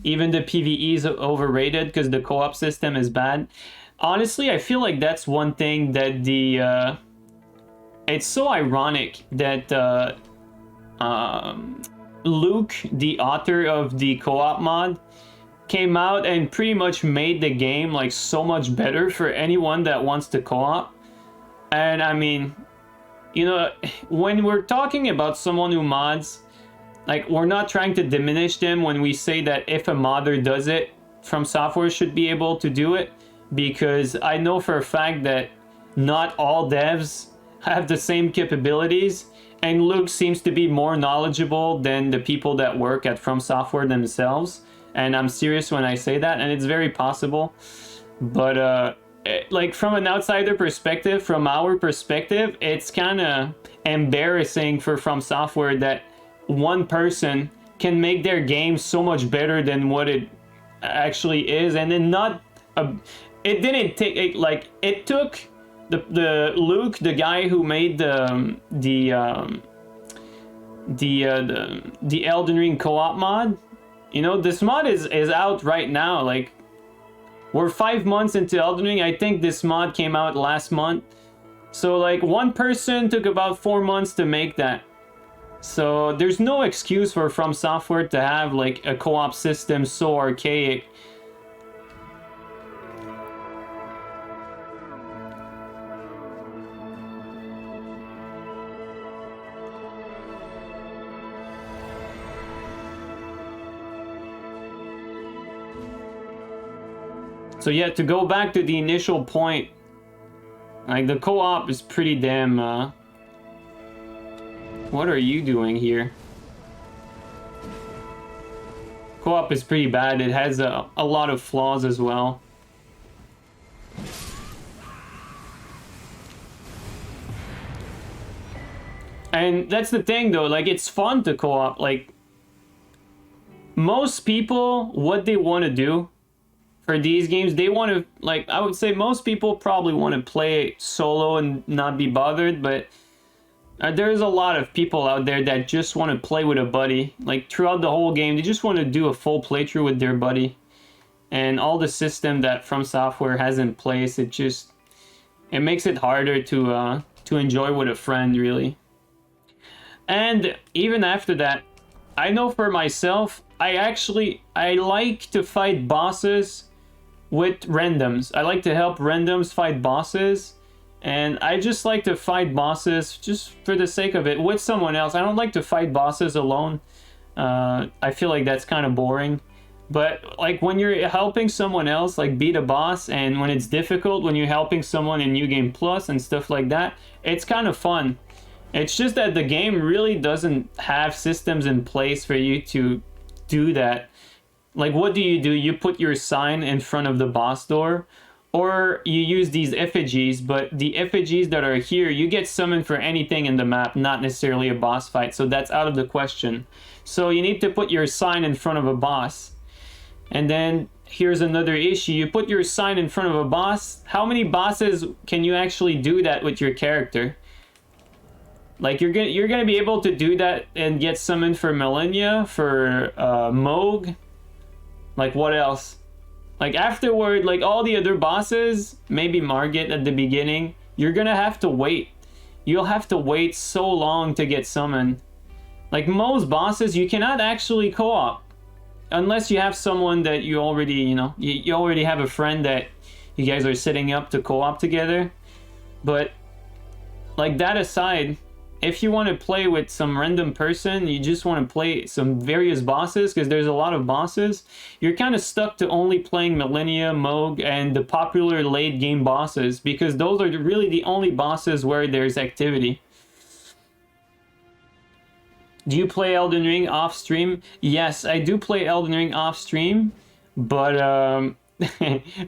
even the PvE is overrated because the co-op system is bad. Honestly, I feel like that's one thing that the it's so ironic that Luke, the author of the co-op mod, came out and pretty much made the game like so much better for anyone that wants to co-op. And I mean, you know, when we're talking about someone who mods, like, we're not trying to diminish them when we say that if a modder does it, From Software should be able to do it, because I know for a fact that not all devs have the same capabilities, and Luke seems to be more knowledgeable than the people that work at From Software themselves. And I'm serious when I say that, and it's very possible. But like, from an outsider perspective, from our perspective, it's kind of embarrassing for From Software that one person can make their game so much better than what it actually is. And then it didn't take, like, it took the Luke, the guy who made the Elden Ring co-op mod. You know, this mod is out right now. Like, we're 5 months into Elden Ring. I think this mod came out last month. So, like, one person took about 4 months to make that. So there's no excuse for From Software to have like a co-op system so archaic. So yeah, to go back to the initial point, like, the co-op is pretty damn what are you doing here? Co-op is pretty bad. It has a lot of flaws as well. And that's the thing though, like, it's fun to co-op. Like, most people, what they want to do for these games, they want to, like, I would say most people probably want to play solo and not be bothered, but there's a lot of people out there that just want to play with a buddy. Like, throughout the whole game, they just want to do a full playthrough with their buddy. And all the system that From Software has in place, it makes it harder to enjoy with a friend, really. And even after that, I know for myself, I like to fight bosses with randoms. I like to help randoms fight bosses. And I just like to fight bosses just for the sake of it with someone else. I don't like to fight bosses alone. I feel like that's kind of boring. But like, when you're helping someone else like beat a boss, and when it's difficult, when you're helping someone in New Game Plus and stuff like that, it's kind of fun. It's just that the game really doesn't have systems in place for you to do that. Like, what do? You put your sign in front of the boss door, or you use these effigies, but the effigies that are here, you get summoned for anything in the map, not necessarily a boss fight, so that's out of the question. So you need to put your sign in front of a boss. And then here's another issue. You put your sign in front of a boss. How many bosses can you actually do that with your character? Like, you're gonna be able to do that and get summoned for Millennia, for Moog. Like, what else? Like, afterward, like, all the other bosses, maybe Margit at the beginning, you're gonna have to wait. You'll have to wait so long to get summoned. Like, most bosses, you cannot actually co-op. Unless you have someone that you already, you know, you already have a friend that you guys are setting up to co-op together. But, like, that aside, if you want to play with some random person, you just want to play some various bosses, because there's a lot of bosses, you're kind of stuck to only playing Millennia, Moog, and the popular late game bosses, because those are really the only bosses where there's activity. Do you play Elden Ring off stream? Yes, I do play Elden Ring off stream, but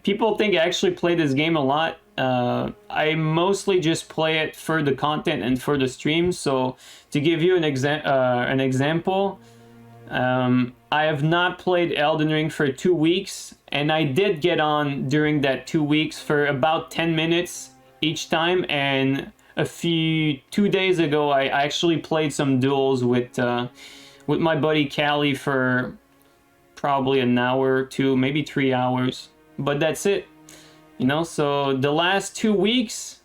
people think I actually play this game a lot. I mostly just play it for the content and for the stream. So to give you an example, I have not played Elden Ring for 2 weeks, and I did get on during that 2 weeks for about 10 minutes each time. And 2 days ago, I actually played some duels with my buddy Callie for probably an hour or two, maybe 3 hours, but that's it. You know, so the last 2 weeks,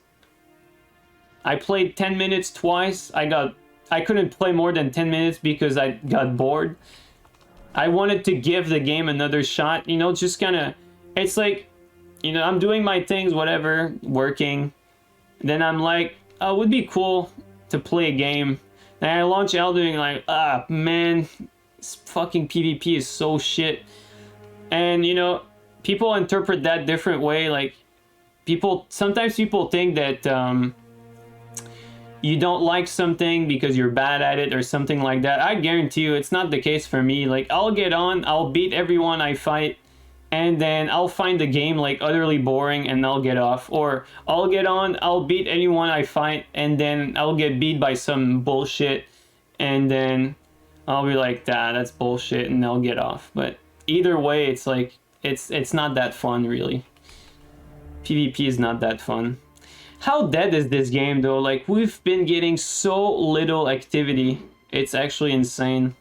I played 10 minutes twice. I couldn't play more than 10 minutes because I got bored. I wanted to give the game another shot, you know, just kind of, it's like, you know, I'm doing my things, whatever, working. Then I'm like, oh, it would be cool to play a game. And I launch Elden Ring, like, ah, man, this fucking PvP is so shit. And, you know, people interpret that different way. Like, sometimes people think that you don't like something because you're bad at it or something like that. I guarantee you it's not the case for me. Like, I'll get on, I'll beat everyone I fight, and then I'll find the game like utterly boring and I'll get off. Or I'll get on, I'll beat anyone I fight, and then I'll get beat by some bullshit, and then I'll be like, that's bullshit, and I'll get off. But either way, it's like, it's not that fun, really. PvP is not that fun. How dead is this game, though? Like, we've been getting so little activity. It's actually insane.